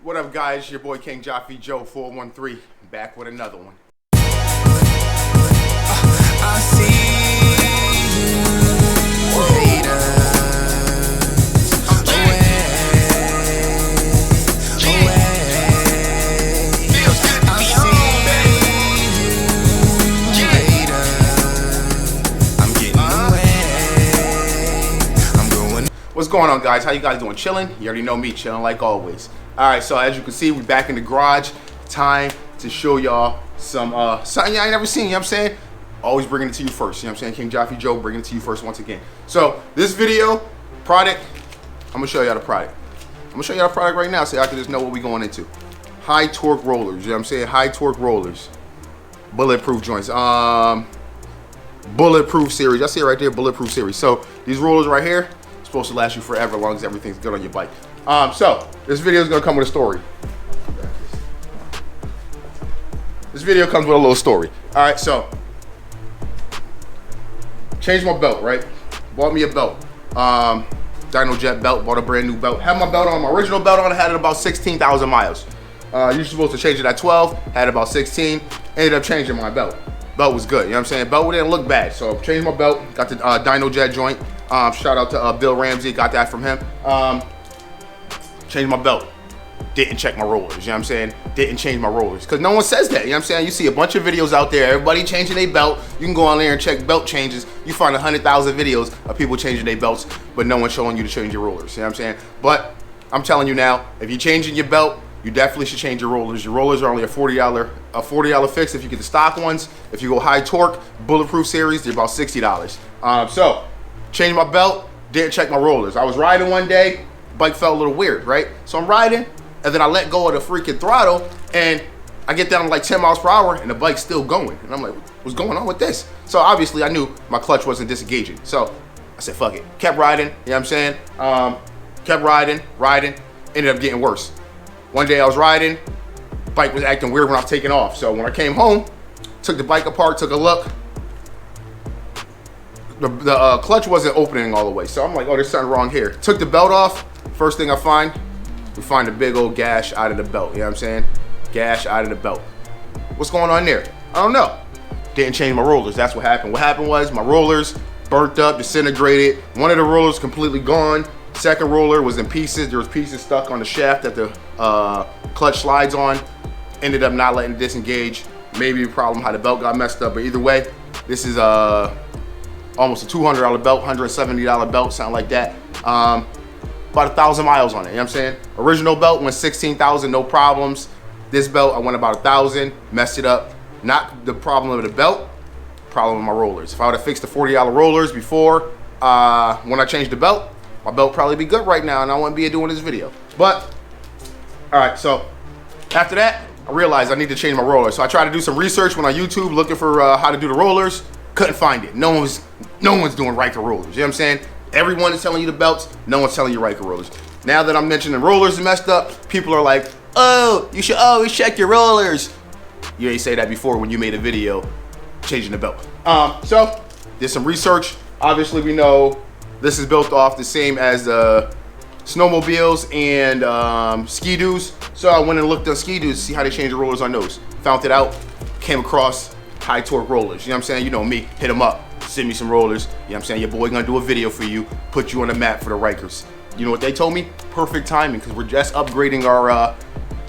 What up, guys? Your boy King Jaffe Joe 413 back with another one. I see you haters What's going on, guys? How you guys doing? Chilling? You already know me, chilling like always. All right, so as you can see, we're back in the garage. Time to show y'all some something y'all ain't never seen. You know what I'm saying? Always bringing it to you first. You know what I'm saying? King Jaffe Joe bringing it to you first once again. So this video, product, I'm gonna show y'all the product. I'm gonna show y'all the product right now so y'all can just know what we going into. High torque rollers. You know what I'm saying? High torque rollers. Bulletproof joints. Bulletproof series. I see it right there. Bulletproof series. So these rollers right here, supposed to last you forever as long as everything's good on your bike. So this video is gonna come with a story. This video comes with a little story. All right, so changed my belt, right? Bought me a belt. Dynojet belt, bought a brand new belt. Had my belt on, my original belt on, I had it about 16,000 miles. You're supposed to change it at 12, had about 16, ended up changing my belt. Belt was good, you know what I'm saying? Belt didn't look bad, so changed my belt, got the Dynojet joint. Shout out to Bill Ramsey, got that from him. Changed my belt, didn't check my rollers, you know what I'm saying? Didn't change my rollers, because no one says that, you know what I'm saying? You see a bunch of videos out there, everybody changing their belt. You can go on there and check belt changes. You find 100,000 videos of people changing their belts, but no one's showing you to change your rollers, you know what I'm saying? But I'm telling you now, if you're changing your belt, you definitely should change your rollers. Your rollers are only a $40 fix if you get the stock ones. If you go high torque, bulletproof series, they're about $60. So, changed my belt, didn't check my rollers. I was riding one day, bike felt a little weird, right? So I'm riding, and then I let go of the freaking throttle, and I get down to like 10 miles per hour, and the bike's still going. And I'm like, what's going on with this? So obviously I knew my clutch wasn't disengaging. So I said, fuck it. Kept riding, you know what I'm saying? Kept riding, ended up getting worse. One day I was riding, bike was acting weird when I was taking off. So when I came home, took the bike apart, took a look. The clutch wasn't opening all the way. So I'm like, oh, there's something wrong here. Took the belt off. First thing we find a big old gash out of the belt. You know what I'm saying? Gash out of the belt. What's going on there? I don't know. Didn't change my rollers. That's what happened. What happened was my rollers burnt up, disintegrated. One of the rollers completely gone. Second roller was in pieces. There was pieces stuck on the shaft that the clutch slides on. Ended up not letting it disengage. Maybe a problem how the belt got messed up, but either way, this is almost a $200 belt, $170 belt, something like that. About 1,000 miles on it, you know what I'm saying? Original belt went 16,000, no problems. This belt, I went about 1,000, messed it up. Not the problem of the belt, problem with my rollers. If I would have fixed the $40 rollers before when I changed the belt, my belt probably be good right now and I wouldn't be doing this video. But, all right, so after that, I realized I need to change my rollers. So I tried to do some research, went on YouTube looking for how to do the rollers. Couldn't find it. No one's doing Ryker rollers, you know what I'm saying? Everyone is telling you the belts, no one's telling you Ryker rollers. Now that I'm mentioning rollers are messed up, people are like, oh, you should always check your rollers. You ain't say that before when you made a video changing the belt. So, did some research. Obviously, we know this is built off the same as the snowmobiles and ski-doos. So I went and looked at ski-doos to see how they change the rollers on those. Found it out, came across high torque rollers. You know what I'm saying? You know me, hit them up, send me some rollers. You know what I'm saying? Your boy gonna do a video for you, put you on the map for the Rykers. You know what they told me? Perfect timing, because we're just upgrading our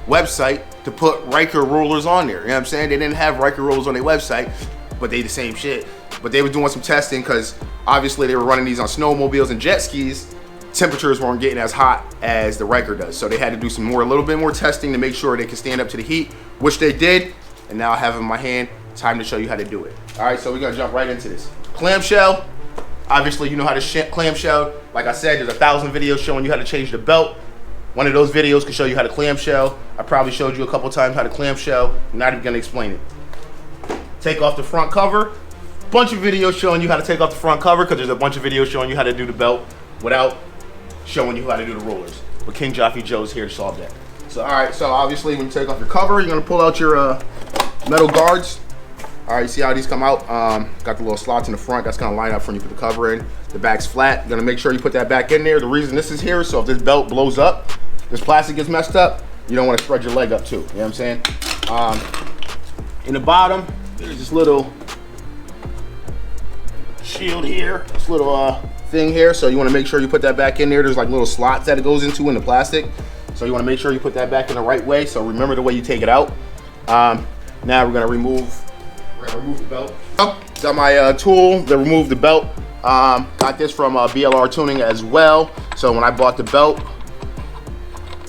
website to put Ryker rollers on there. You know what I'm saying? They didn't have Ryker rollers on their website, but they the same shit. But they were doing some testing because obviously they were running these on snowmobiles and jet skis. Temperatures weren't getting as hot as the Ryker does. So they had to do a little bit more testing to make sure they could stand up to the heat, which they did. And now I have it in my hand. Time to show you how to do it. All right, so we're gonna jump right into this. Clamshell, obviously you know how to clamshell. Like I said, there's 1,000 videos showing you how to change the belt. One of those videos can show you how to clamshell. I probably showed you a couple times how to clamshell. I'm not even gonna explain it. Take off the front cover. Bunch of videos showing you how to take off the front cover because there's a bunch of videos showing you how to do the belt without showing you how to do the rollers. But King Jaffe Joe's here to solve that. So all right, so obviously when you take off your cover, you're gonna pull out your metal guards. All right, you see how these come out? Got the little slots in the front. That's gonna line up when you put the cover in. The back's flat. You're gonna make sure you put that back in there. The reason this is here is so if this belt blows up, this plastic gets messed up, you don't want to spread your leg up too. You know what I'm saying? In the bottom, there's this little shield here, this little thing here. So you want to make sure you put that back in there. There's like little slots that it goes into in the plastic. So you want to make sure you put that back in the right way. So remember the way you take it out. Now we're gonna remove the belt. Got my tool to remove the belt. Got this from BLR Tuning as well. So when I bought the belt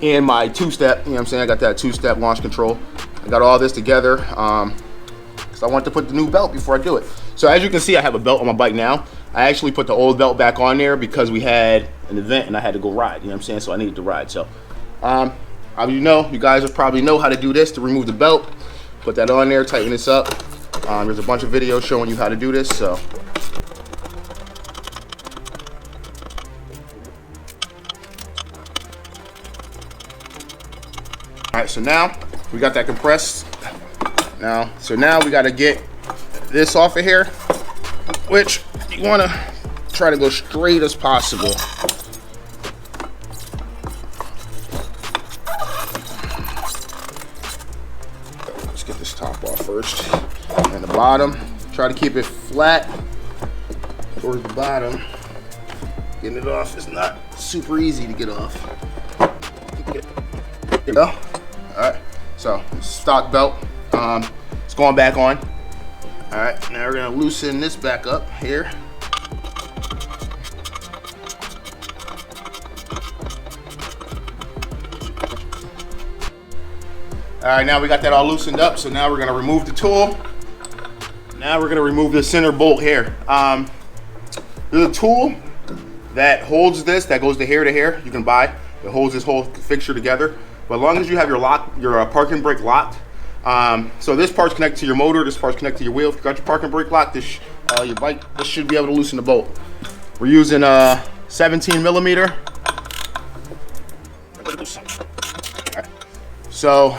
and my two-step, you know what I'm saying, I got that two-step launch control. I got all this together because I want to put the new belt before I do it. So as you can see, I have a belt on my bike now. I actually put the old belt back on there because we had an event and I had to go ride, you know what I'm saying? So I needed to ride. So you guys probably know how to do this to remove the belt. Put that on there, tighten this up. There's a bunch of videos showing you how to do this. So all right, so now we got that compressed. So now we got to get this off of here, which you want to try to go straight as possible. Let's get this top off first, and the bottom. Try to keep it flat towards the bottom. Getting it off is not super easy to get off. There you go. All right, so stock belt. It's going back on. All right, now we're gonna loosen this back up here. All right, now we got that all loosened up. So now we're gonna remove the tool. Now we're gonna remove the center bolt here. There's a tool that holds this, that goes to here, you can buy. It holds this whole fixture together. But as long as you have your parking brake locked, so this part's connected to your motor, this part's connected to your wheel. If you got your parking brake locked, your bike, this should be able to loosen the bolt. We're using 17 millimeter. So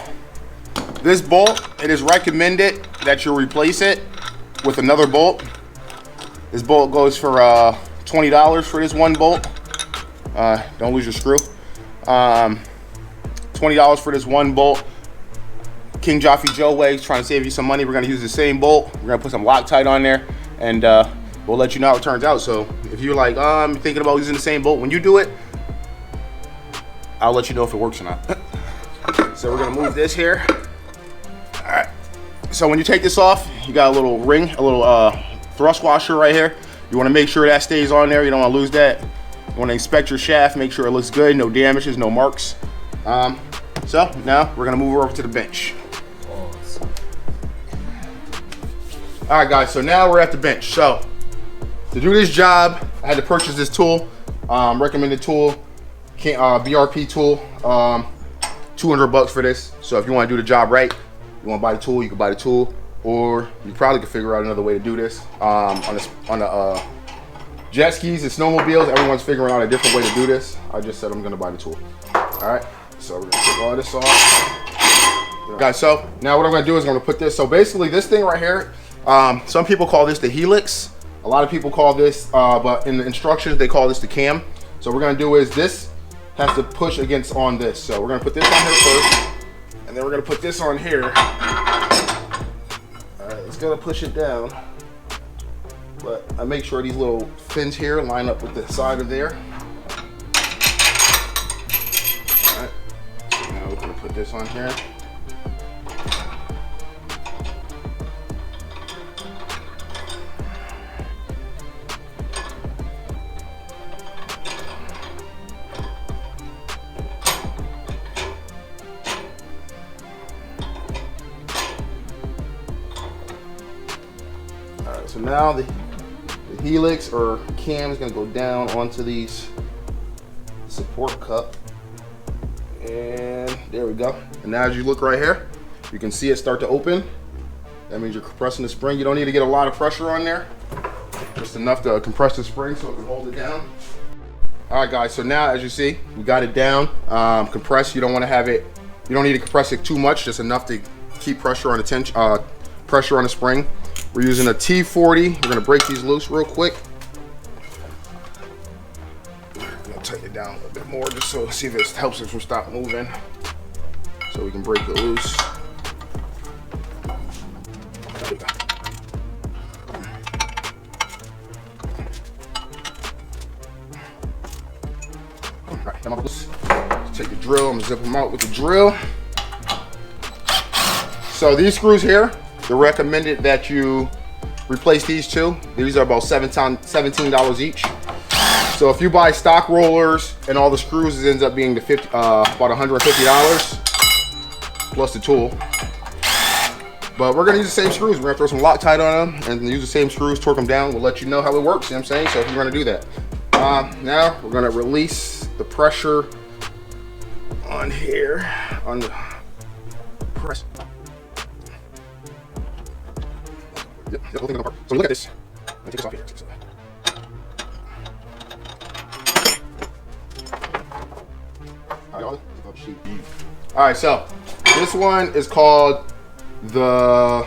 this bolt, it is recommended that you replace it with another bolt. This bolt goes for $20 for this one bolt. Don't lose your screw. $20 for this one bolt. King Joffy Joe way, trying to save you some money. We're gonna use the same bolt. We're gonna put some Loctite on there, and we'll let you know how it turns out. So if you're like, I'm thinking about using the same bolt, when you do it, I'll let you know if it works or not. So we're gonna move this here. All right. So when you take this off, you got a little ring, a little thrust washer right here. You wanna make sure that stays on there. You don't wanna lose that. You wanna inspect your shaft, make sure it looks good, no damages, no marks. So now we're gonna move over to the bench. All right, guys, so now we're at the bench. So to do this job, I had to purchase this tool, recommended tool, BRP tool, 200 bucks for this. So if you wanna do the job right, you wanna buy the tool, you can buy the tool, or you probably could figure out another way to do this. On the jet skis and snowmobiles, everyone's figuring out a different way to do this. I just said I'm gonna buy the tool. All right, so we're gonna take all this off. Guys, so now what I'm gonna do is I'm gonna put this, so basically this thing right here, some people call this the helix. A lot of people call this, but in the instructions, they call this the cam. So what we're gonna do is this has to push against on this. So we're gonna put this on here first, and then we're gonna put this on here. All right, it's gonna push it down. But I make sure these little fins here line up with the side of there. All right, so now we're gonna put this on here. So now the helix or cam is going to go down onto these support cup, and there we go. And now as you look right here, you can see it start to open. That means you're compressing the spring. You don't need to get a lot of pressure on there, just enough to compress the spring so it can hold it down. All right, guys, so now as you see, we got it down, compressed. You don't want to have it, you don't need to compress it too much, just enough to keep pressure on the tension, pressure on the spring. We're using a T40. We're gonna break these loose real quick. I'm gonna tighten it down a little bit more just so see if it helps it from stop moving. so we can break it loose. There we go. All right, take the drill. I'm gonna zip them out with the drill. So these screws here, they're recommended that you replace these two. These are about $17 each. So if you buy stock rollers and all the screws, it ends up being about $150 plus the tool. But we're gonna use the same screws. We're gonna throw some Loctite on them and use the same screws, torque them down. We'll let you know how it works, you know what I'm saying? So if you're gonna do that. Now we're gonna release the pressure on here, on the press. Yep, the whole thing apart. So look at this. Let me take this off here. All right, so this one is called the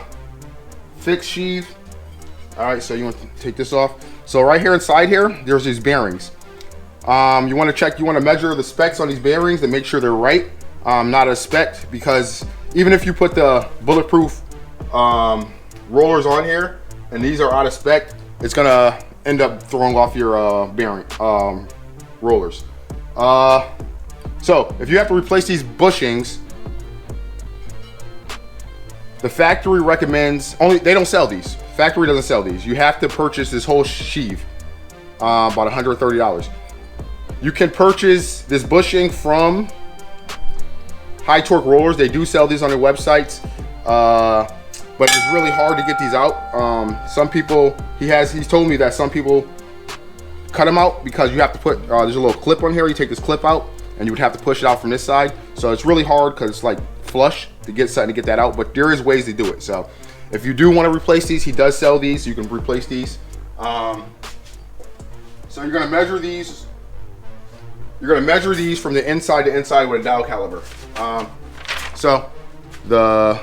fixed sheave. All right, so you want to take this off. So right here inside here, there's these bearings. You want to check, you want to measure the specs on these bearings to make sure they're right, not a spec, because even if you put the bulletproof rollers on here and these are out of spec, it's gonna end up throwing off your bearing rollers. So if you have to replace these bushings, the factory recommends, they don't sell these. Factory doesn't sell these. You have to purchase this whole sheave, about $130. You can purchase this bushing from High Torque Rollers. They do sell these on their websites, but it's really hard to get these out. Some people, he's told me that some people cut them out because you have to put, there's a little clip on here. You take this clip out and you would have to push it out from this side. So it's really hard because it's like flush to get that out, but there is ways to do it. So if you do want to replace these, he does sell these, so you can replace these. So you're gonna measure these. You're gonna measure these from the inside to inside with a dowel caliper. So the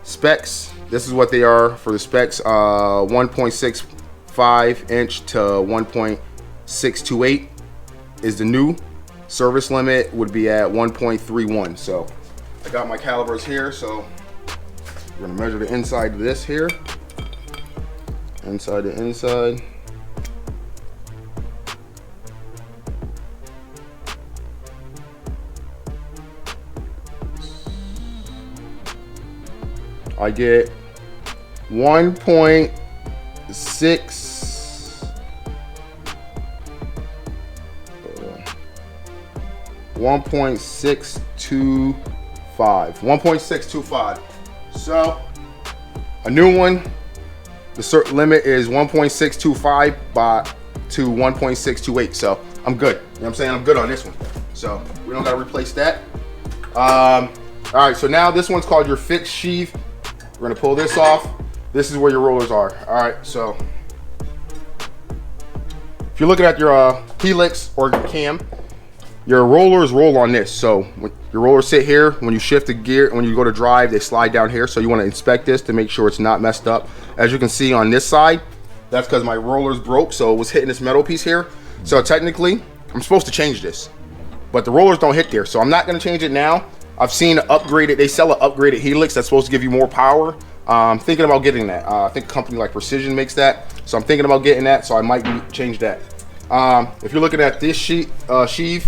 specs, this is what they are for the specs. 1.65 inch to 1.628 is the new. Service limit would be at 1.31. So I got my calipers here, so we're gonna measure the inside of this here. Inside to inside. I get 1.6 1.625. So a new one, the certain limit is 1.625 to 1.628. So I'm good. You know what I'm saying? I'm good on this one. So we don't gotta replace that. All right, so now this one's called your fixed sheave. We're gonna pull this off. This is where your rollers are. All right, so if you're looking at your helix or your cam, your rollers roll on this. So when your rollers sit here, when you shift the gear, when you go to drive, they slide down here. So you want to inspect this to make sure it's not messed up. As you can see on this side, that's because my rollers broke, so it was hitting this metal piece here. So technically, I'm supposed to change this, but the rollers don't hit there. So I'm not going to change it now. I've seen upgraded, they sell an upgraded helix that's supposed to give you more power. I'm thinking about getting that. I think a company like Precision makes that. So I'm thinking about getting that, so I might change that. If you're looking at this sheave,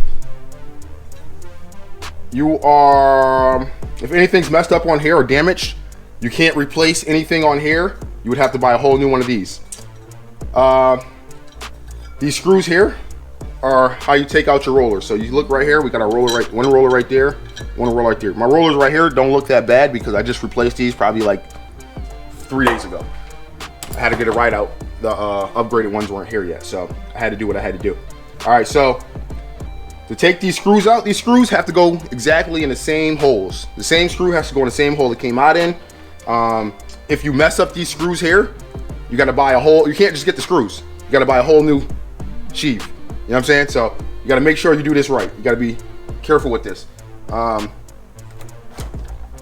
you are, if anything's messed up on here or damaged, you can't replace anything on here. You would have to buy a whole new one of these. These screws here are how you take out your rollers. So you look right here, we got a roller right, one roller right there, one roller right there. My rollers right here don't look that bad because I just replaced these probably like 3 days ago. I had to get it right out. The upgraded ones weren't here yet, so I had to do what I had to do. All right, so to take these screws out, these screws have to go exactly in the same holes. The same screw has to go in the same hole it came out in. If you mess up these screws here, you gotta buy a whole, you can't just get the screws. You gotta buy a whole new sheave. You know what I'm saying? So you gotta make sure you do this right. You gotta be careful with this.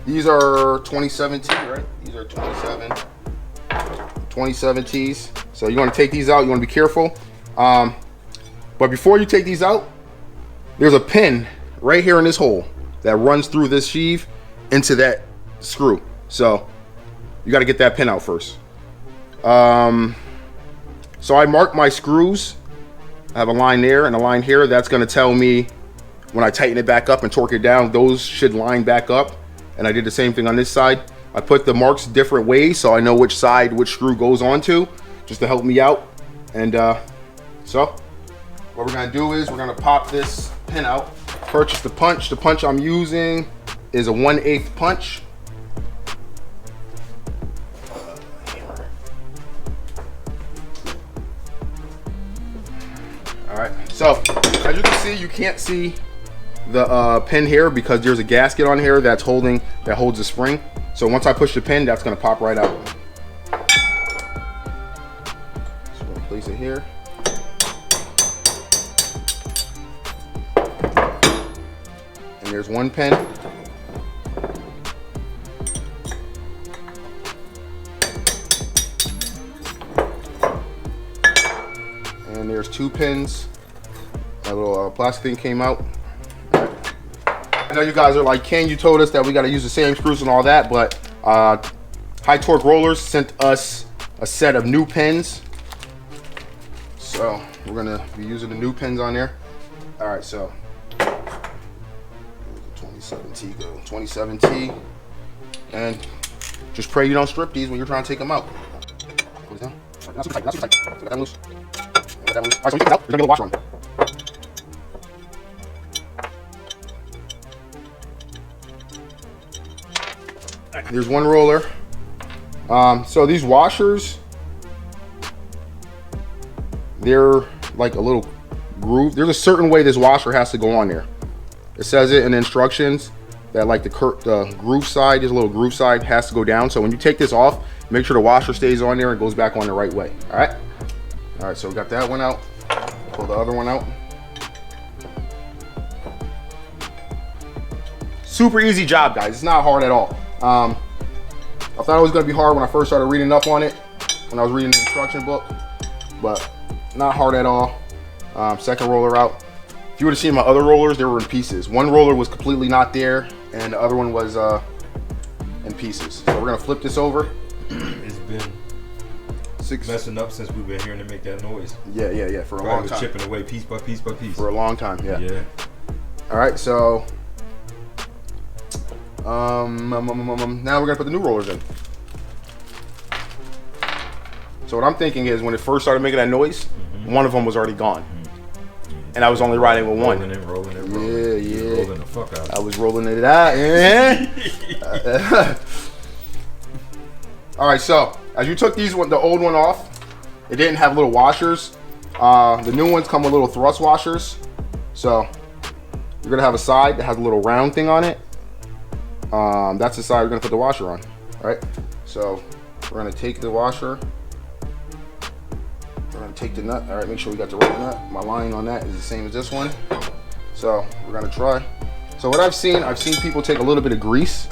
These are 2017, right? These are 2017s. So you wanna take these out, you wanna be careful. But before you take these out, there's a pin right here in this hole. that runs through this sheave into that screw. So you got to get that pin out first. So I marked my screws. I have a line there and a line here. That's going to tell me when I tighten it back up and torque it down, those should line back up. And I did the same thing on this side. I put the marks different ways so I know which side which screw goes onto, just to help me out. And so what we're going to do is we're going to pop this pin out. Purchase the punch. The punch I'm using is a 1/8 punch. All right, so as you can see, you can't see the pin here because there's a gasket on here that holds the spring. So once I push the pin, that's gonna pop right out. So I'm gonna place it here. And there's one pin. And there's 2 pins. That little plastic thing came out. I know you guys are like, Ken, you told us that we got to use the same screws and all that, but High Torque Rollers sent us a set of new pins. So we're going to be using the new pins on there. All right, so 27T go, 27T. And just pray you don't strip these when you're trying to take them out. Put it down. Not super tight, not super tight. So get that loose. Get that loose. All right, so when you take it out, there's going to be a washer on. There's one roller. So these washers, they're like a little groove. There's a certain way this washer has to go on there. It says it in the instructions that like the groove side, this little groove side has to go down. So when you take this off, make sure the washer stays on there and goes back on the right way. All right. All right. So we got that one out. Pull the other one out. Super easy job, guys. It's not hard at all. I thought it was going to be hard when I first started reading up on it, when I was reading the instruction book, but not hard at all. Second roller out. If you would have seen my other rollers, they were in pieces. One roller was completely not there, and the other one was in pieces. So we're going to flip this over. It's been messing up since we've been hearing it make that noise. Yeah, for a long time. Chipping away piece by piece by piece. For a long time, yeah. Yeah. All right, so now we're gonna put the new rollers in. So what I'm thinking is when it first started making that noise, one of them was already gone. And I was only riding with one. Rolling it. Yeah. Rolling the fuck out. I was rolling it out. Yeah. All right, so as you took the old one off, it didn't have little washers. The new ones come with little thrust washers. So you're gonna have a side that has a little round thing on it. That's the side we're gonna put the washer on. All right, so we're gonna take the washer. We're gonna take the nut. All right, make sure we got the right nut. My line on that is the same as this one. So we're gonna try. So what I've seen people take a little bit of grease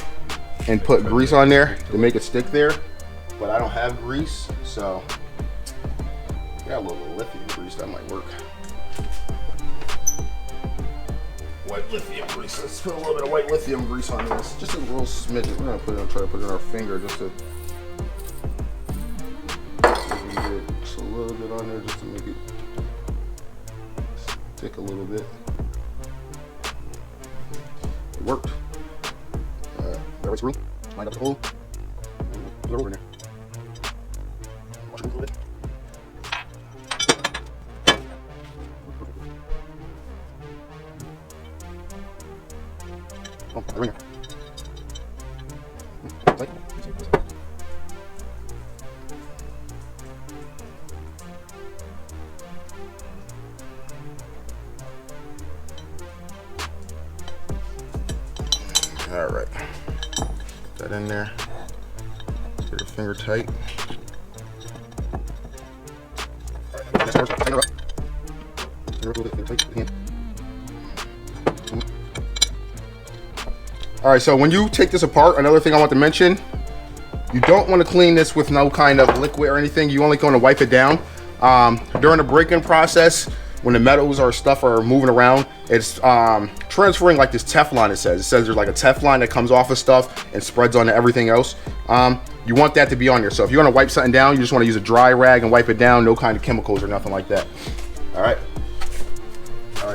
and put grease on there to make it stick there, but I don't have grease, so got a little bit of lithium grease that might work. White lithium grease. Let's put a little bit of white lithium grease on this. Just a little smidgen. We're gonna try to put it on our finger just to just a little bit on there just to make it stick a little bit. It worked. That right screw. Lined up the hole. Put it over in there. Wash it a little bit. Oh, they're in here. Tight. All right. Put that in there. Get your finger tight. All right. Tighten her up. Tighten her up a little bit. Tight with the hand. All right, so when you take this apart, another thing I want to mention, you don't want to clean this with no kind of liquid or anything. You only want to wipe it down. During the break-in process, when the metals or stuff are moving around, it's transferring like this Teflon. It says there's like a Teflon that comes off of stuff and spreads onto everything else. You want that to be on there. So if you're gonna wipe something down, you just want to use a dry rag and wipe it down. No kind of chemicals or nothing like that. All right.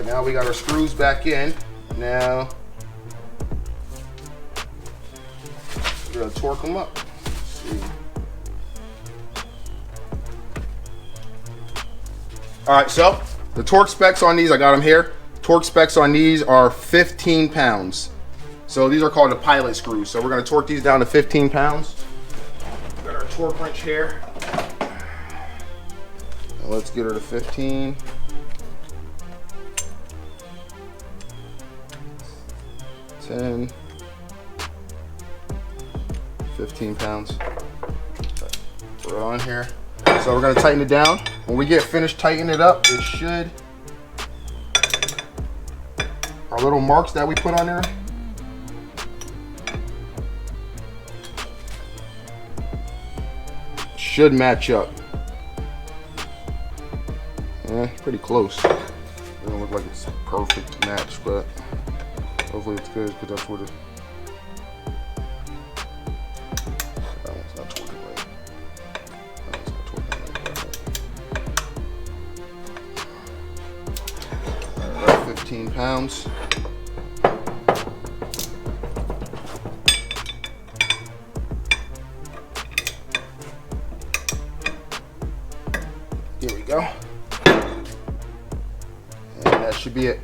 Now we got our screws back in. Now we're gonna torque them up. Let's see. All right, so the torque specs on these, I got them here. Torque specs on these are 15 pounds. So these are called the pilot screws. So we're gonna torque these down to 15 pounds. Got our torque wrench here. Now let's get her to 15. 10. 15 pounds. Put it on here. So we're gonna tighten it down. When we get finished tightening it up, it should, our little marks that we put on there, should match up. Pretty close. It doesn't look like it's a perfect match, but hopefully it's good because that's what it. That one's not torquing right. That one's not torquing right. All right, 15 pounds. Here we go. And that should be it.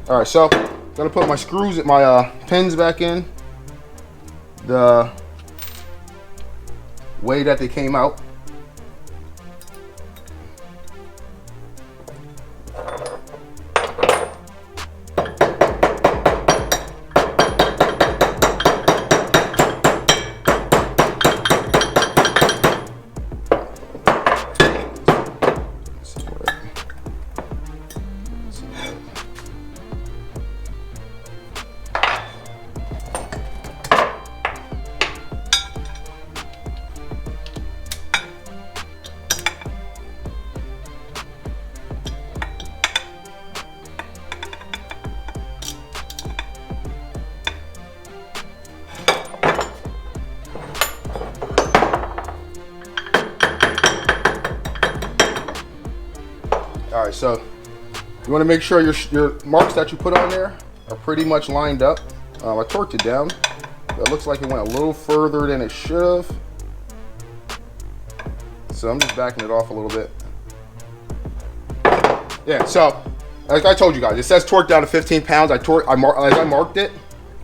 All right, so gonna put my screws, my pins back in the way that they came out. All right, so you want to make sure your marks that you put on there are pretty much lined up. I torqued it down. It looks like it went a little further than it should have. So I'm just backing it off a little bit. Yeah, so like I told you guys, it says torque down to 15 pounds. As I marked it,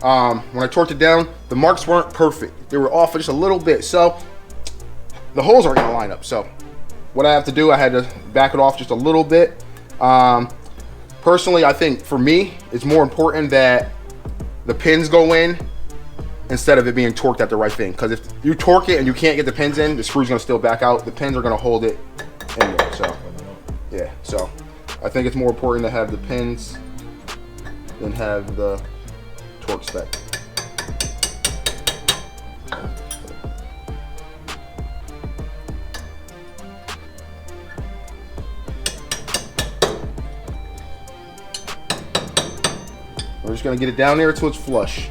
when I torqued it down, the marks weren't perfect. They were off just a little bit. So the holes aren't gonna line up. So what I have to do, I had to back it off just a little bit. Personally, I think for me, it's more important that the pins go in instead of it being torqued at the right thing. Because if you torque it and you can't get the pins in, the screw's gonna still back out. The pins are gonna hold it in there. So yeah, so I think it's more important to have the pins than have the torque spec. We're just gonna get it down there until it's flush.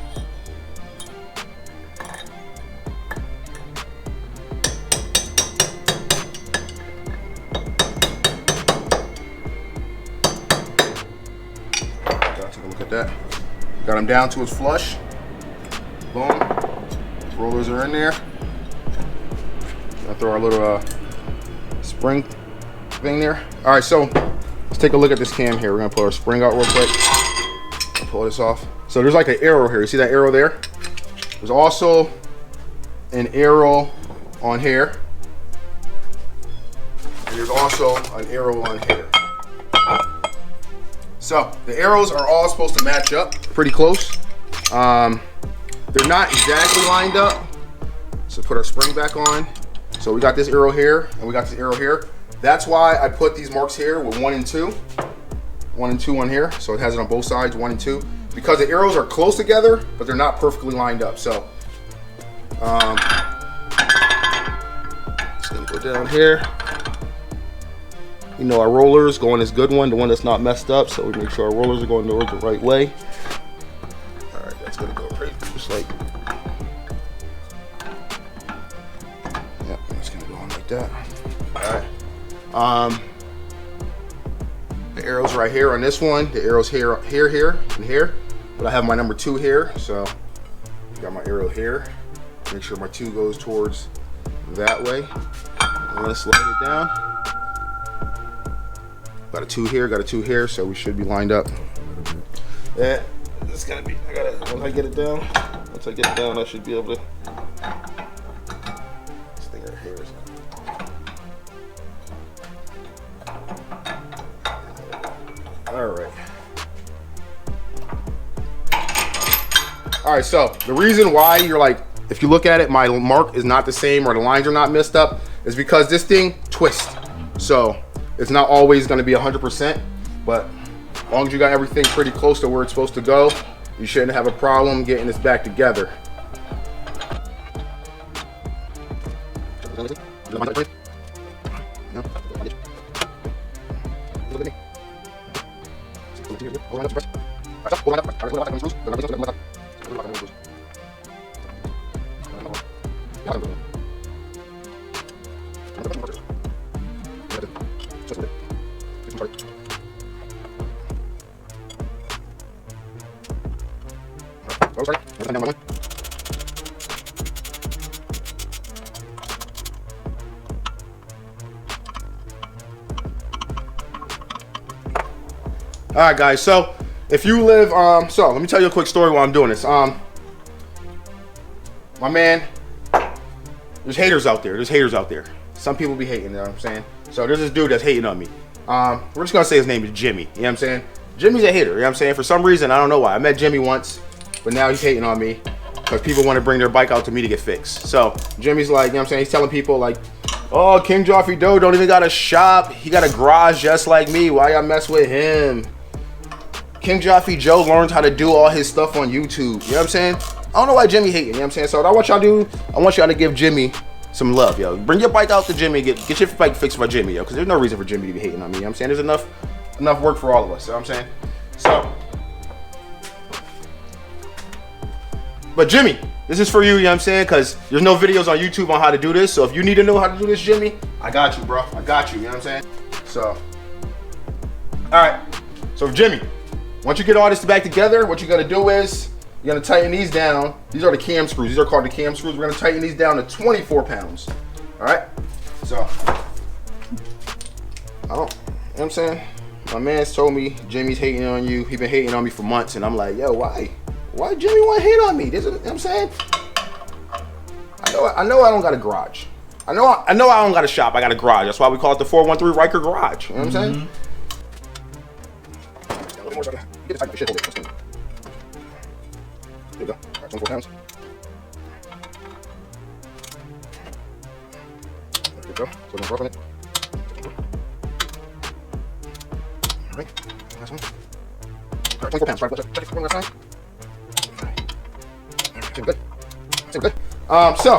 Take a look at that. Got them down till it's flush. Boom. Rollers are in there. I'll throw our little spring thing there. All right, so let's take a look at this cam here. We're gonna pull our spring out real quick. Pull this off. So there's like an arrow here. You see that arrow there? There's also an arrow on here. And there's also an arrow on here. So the arrows are all supposed to match up pretty close. They're not exactly lined up. So put our spring back on. So we got this arrow here and we got this arrow here. That's why I put these marks here with 1 and 2. 1 and 2 on here, so it has it on both sides, 1 and 2, because the arrows are close together, but they're not perfectly lined up. So, just gonna put start down here. You know, our roller is going this good one, the one that's not messed up, so we make sure our rollers are going the right way. All right, that's gonna go right, just like, yep, that's gonna go on like that. All right. The arrows right here on this one. The arrows here, and here. But I have my number 2 here, so got my arrow here. Make sure my 2 goes towards that way. And let's slide it down. Got a 2 here, got a 2 here, so we should be lined up. Yeah, it's gonna be. Once I get it down, I should be able to. This thing right here is. All right. All right, so the reason why you're like, if you look at it, my mark is not the same or the lines are not messed up is because this thing twists. So it's not always gonna be 100%, but as long as you got everything pretty close to where it's supposed to go, you shouldn't have a problem getting this back together. All right, guys, so if you live, so let me tell you a quick story while I'm doing this. My man, there's haters out there. Some people be hating, you know what I'm saying? So there's this dude that's hating on me. We're just gonna say his name is Jimmy, you know what I'm saying? Jimmy's a hater, you know what I'm saying? For some reason, I don't know why. I met Jimmy once, but now he's hating on me because people want to bring their bike out to me to get fixed. So Jimmy's like, you know what I'm saying? He's telling people like, oh, King Joffrey Doe don't even got a shop. He got a garage just like me. Why y'all mess with him? King Joffrey Joe learned how to do all his stuff on YouTube. You know what I'm saying? I don't know why Jimmy hating, you know what I'm saying? So what I want y'all to do, I want y'all to give Jimmy some love, yo. Bring your bike out to Jimmy, get your bike fixed by Jimmy, yo, because there's no reason for Jimmy to be hating on me, you know what I'm saying? There's enough work for all of us, you know what I'm saying? So, but Jimmy, this is for you, you know what I'm saying? Because there's no videos on YouTube on how to do this, so if you need to know how to do this, Jimmy, I got you, bro. I got you, you know what I'm saying? So, all right. So Jimmy, once you get all this back together, what you're gonna do is you're gonna tighten these down. These are the cam screws. These are called the cam screws. We're gonna tighten these down to 24 pounds. All right. So, you know what I'm saying? My man's told me Jimmy's hating on you. He been hating on me for months, and I'm like, yo, why? Why Jimmy want to hate on me? This is, you know what I'm saying? I know I don't got a garage. I know I don't got a shop. I got a garage. That's why we call it the 413 Ryker Garage. You know what I'm saying? Get this shit over there. There you go. All right, 24 pounds. There you go. So I'm roughing it. All right. Last one. All right, 24 pounds. Right, check it one last time. All right, seems good. Seems good. So,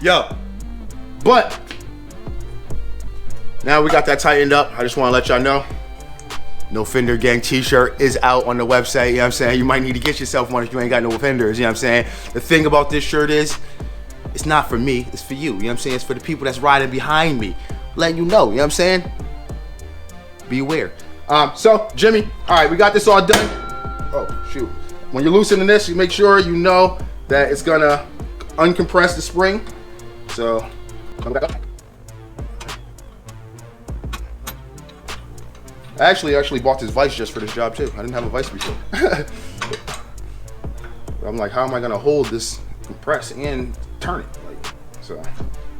yo, but now we got that tightened up. I just want to let y'all know. No Fender Gang t-shirt is out on the website, you know what I'm saying? You might need to get yourself one if you ain't got no fenders, you know what I'm saying? The thing about this shirt is, it's not for me, it's for you know what I'm saying? It's for the people that's riding behind me, letting you know, you know what I'm saying? Beware. So, Jimmy, all right, we got this all done. Oh, shoot. When you're loosening this, you make sure you know that it's gonna uncompress the spring. So, come back up. I actually bought this vise just for this job too. I didn't have a vise before. I'm like, how am I gonna hold this compress and turn it? Like, so,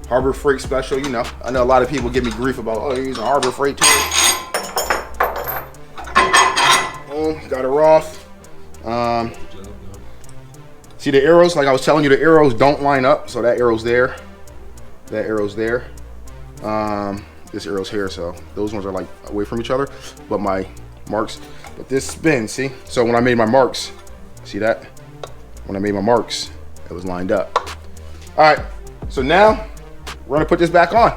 Harbor Freight special, you know. I know a lot of people give me grief about, oh, you're using Harbor Freight too. Boom, got her off. See the arrows? Like I was telling you, the arrows don't line up. So that arrow's there. That arrow's there. This arrow's here, so those ones are like away from each other, but my marks, but this spins, see? So when I made my marks, see that? When I made my marks, it was lined up. All right, so now we're gonna put this back on.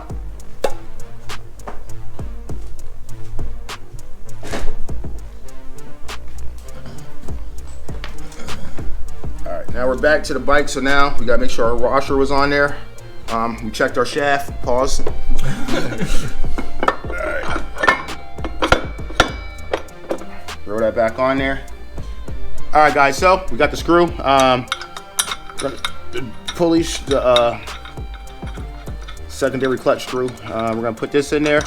All right, now we're back to the bike. So now we gotta make sure our washer was on there. We checked our shaft. Pause. All right. Throw that back on there. All right, guys. So we got the screw. The pulleys, the secondary clutch screw. We're gonna put this in there,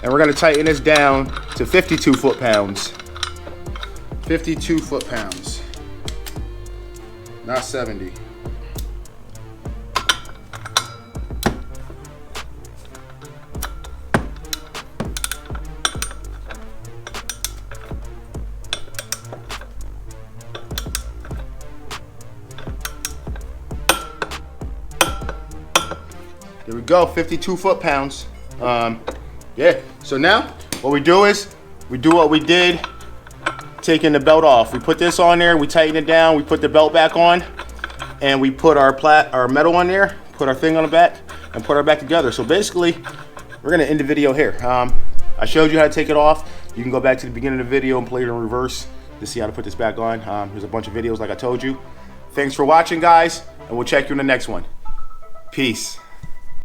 and we're gonna tighten this down to 52 foot-pounds. 52 foot-pounds, not 70. There we go, 52 foot-pounds. Yeah, so now what we do is we do what we did taking the belt off. We put this on there, we tighten it down, we put the belt back on, and we put our metal on there, put our thing on the back, and put our back together. So basically, we're gonna end the video here. I showed you how to take it off. You can go back to the beginning of the video and play it in reverse to see how to put this back on. There's a bunch of videos like I told you. Thanks for watching, guys, and we'll check you in the next one. Peace.